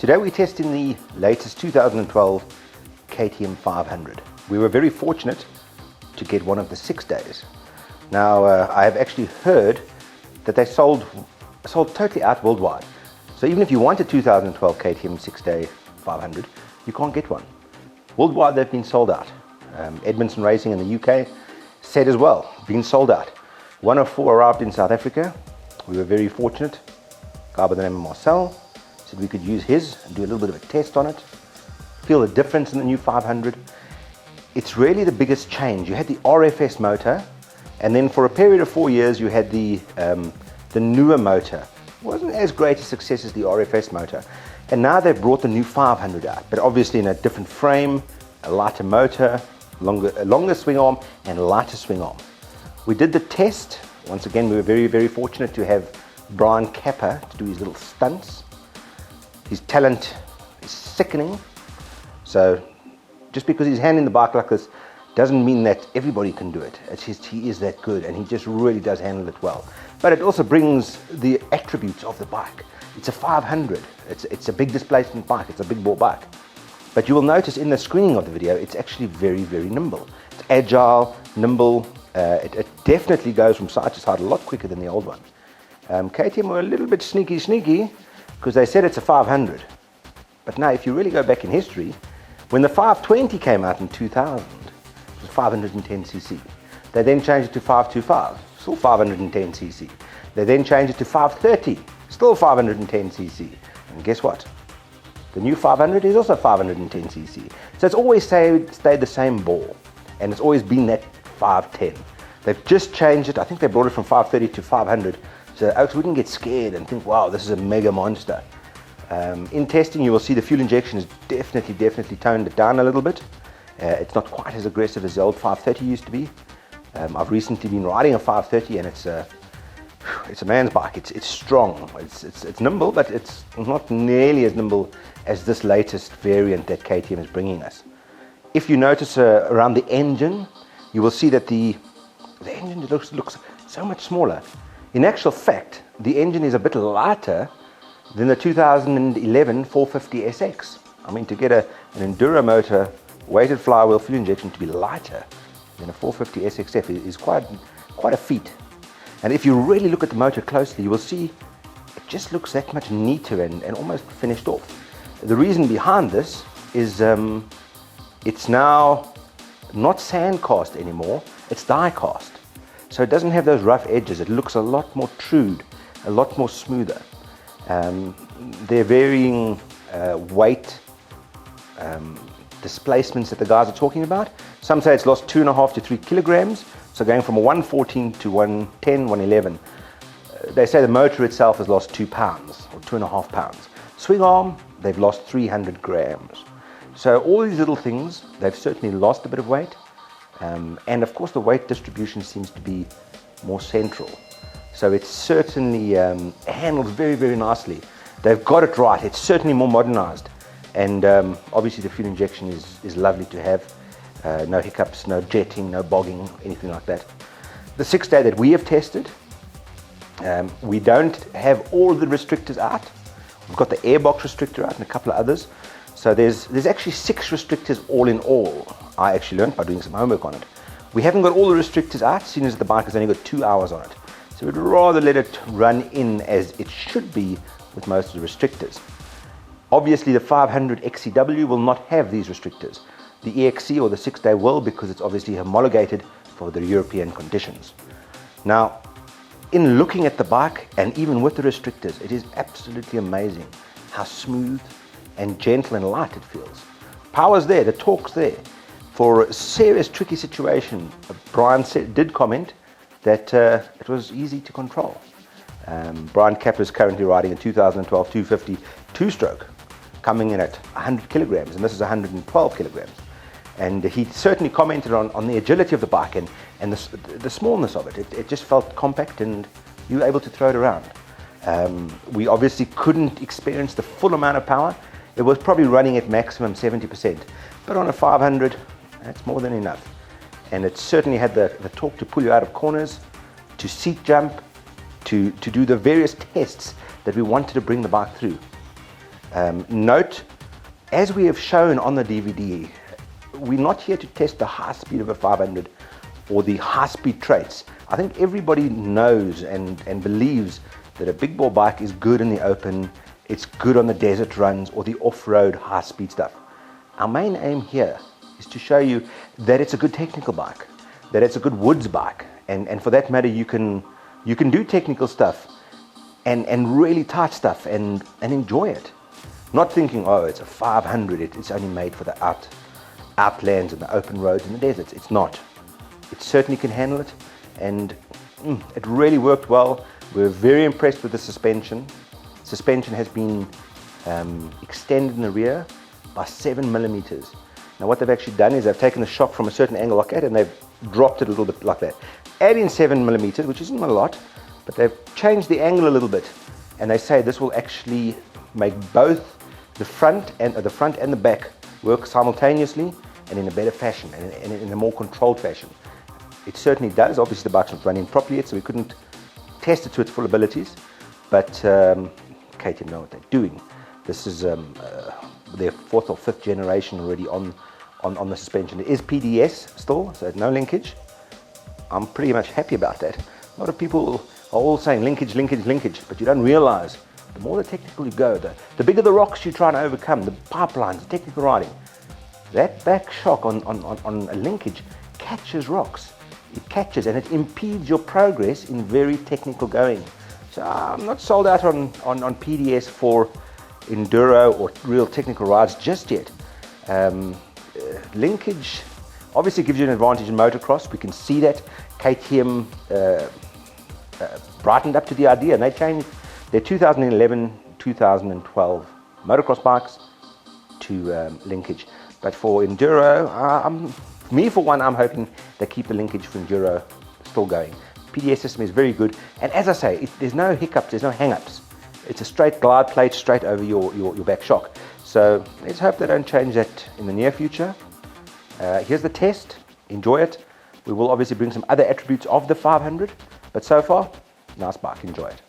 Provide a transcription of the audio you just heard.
Today we're testing the latest 2012 KTM 500. We were very fortunate to get one of the 6 days. Now I have actually heard that they sold totally out worldwide. So even if you want a 2012 KTM 6-day 500, you can't get one. Worldwide they've been sold out. Edmondson Racing in the UK said as well, been sold out. 104 arrived in South Africa. We were very fortunate. A guy by the name of Marcel said we could use his and do a little bit of a test on it, feel the difference in the new 500. It's really the biggest change. You had the RFS motor, and then for a period of 4 years you had the newer motor. It wasn't as great a success as the RFS motor, and now they've brought the new 500 out, but obviously in a different frame, a lighter motor, a longer swing arm and a lighter swing arm. We did the test. Once again, we were very, very fortunate to have Brian Capper to do his little stunts. His talent is sickening. So just because he's handling the bike like this doesn't mean that everybody can do it. It's just he is that good, and he just really does handle it well. But it also brings the attributes of the bike. It's a 500. It's a big displacement bike. It's a big bore bike. But you will notice in the screening of the video, it's actually very, very nimble. It's agile, nimble. It definitely goes from side to side a lot quicker than the old ones. KTM were a little bit sneaky because they said it's a 500. But now, if you really go back in history, when the 520 came out in 2000, it was 510cc. They then changed it to 525, still 510cc. They then changed it to 530, still 510cc. And guess what? The new 500 is also 510cc. So it's always stayed the same bore, and it's always been that 510. They've just changed it. I think they brought it from 530 to 500, so we wouldn't get scared and think, wow, this is a mega monster. In testing, you will see the fuel injection is definitely toned it down a little bit. It's not quite as aggressive as the old 530 used to be. I've recently been riding a 530, and it's a man's bike. It's strong. It's nimble, but it's not nearly as nimble as this latest variant that KTM is bringing us. If you notice around the engine, you will see that the engine looks so much smaller. In actual fact, the engine is a bit lighter than the 2011 450 SX. I mean, to get an Enduro motor weighted flywheel fuel injection to be lighter than a 450 SXF is quite a feat. And if you really look at the motor closely, you will see it just looks that much neater and almost finished off. The reason behind this is it's now not sand cast anymore, it's die cast. So it doesn't have those rough edges. It looks a lot more true, a lot more smoother. They're varying weight displacements that the guys are talking about. Some say it's lost 2.5 to 3 kilograms, so going from a 114 to 110, 111. They say the motor itself has lost 2 pounds or 2.5 pounds. Swing arm, they've lost 300 grams. So all these little things, they've certainly lost a bit of weight. And of course the weight distribution seems to be more central. So it's certainly handled very, very nicely. They've got it right. It's certainly more modernized. And obviously the fuel injection is lovely to have. No hiccups, no jetting, no bogging, anything like that. The 6-day that we have tested, we don't have all the restrictors out. We've got the airbox restrictor out and a couple of others. So there's actually 6 restrictors all in all. I actually learned by doing some homework on it. We haven't got all the restrictors out, seeing as the bike has only got 2 hours on it. So we'd rather let it run in as it should be with most of the restrictors. Obviously the 500 XCW will not have these restrictors. The EXC or the 6-day will, because it's obviously homologated for the European conditions. Now, in looking at the bike and even with the restrictors, it is absolutely amazing how smooth and gentle and light it feels. Power's there, the torque's there. For a serious tricky situation, Brian did comment that it was easy to control. Brian Capper is currently riding a 2012 250 two-stroke, coming in at 100 kilograms, and this is 112 kilograms. And he certainly commented on the agility of the bike and the smallness of it. It just felt compact, and you were able to throw it around. We obviously couldn't experience the full amount of power. It was probably running at maximum 70%, but on a 500, that's more than enough. And it certainly had the torque to pull you out of corners, to seat jump, to do the various tests that we wanted to bring the bike through. Note, as we have shown on the DVD, we're not here to test the high speed of a 500 or the high speed traits. I think everybody knows and believes that a big bore bike is good in the open, it's good on the desert runs or the off-road high speed stuff. Our main aim here is to show you that it's a good technical bike, that it's a good woods bike, and for that matter you can do technical stuff and really tight stuff and enjoy it. Not thinking, oh, it's a 500, it's only made for the outlands and the open roads and the deserts. It's not. It certainly can handle it, and it really worked well. We're very impressed with the suspension. Suspension has been extended in the rear by 7 millimeters. Now what they've actually done is they've taken the shock from a certain angle like that and they've dropped it a little bit like that. Adding 7 millimeters, which isn't a lot, but they've changed the angle a little bit, and they say this will actually make both the front and the back work simultaneously and in a better fashion and in a more controlled fashion. It certainly does. Obviously the bike's not running properly yet, so we couldn't test it to its full abilities, but KTM know what they're doing. This is their 4th or 5th generation already on the suspension. It is PDS still, so no linkage. I'm pretty much happy about that. A lot of people are all saying linkage, linkage, linkage, but you don't realize the more the technical you go, the bigger the rocks you try to overcome, the pipelines, the technical riding, that back shock on a linkage catches rocks. It catches and it impedes your progress in very technical going. So I'm not sold out on PDS for enduro or real technical rides just yet. Linkage obviously gives you an advantage in motocross. We can see that. KTM brightened up to the idea, and they changed their 2011-2012 motocross bikes to linkage. But for enduro, me for one, I'm hoping they keep the linkage for enduro still going. PDS system is very good, and as I say, there's no hiccups, there's no hang-ups. It's a straight glide plate straight over your back shock. So let's hope they don't change that in the near future. Here's the test. Enjoy it. We will obviously bring some other attributes of the 500, but so far, nice bike. Enjoy it.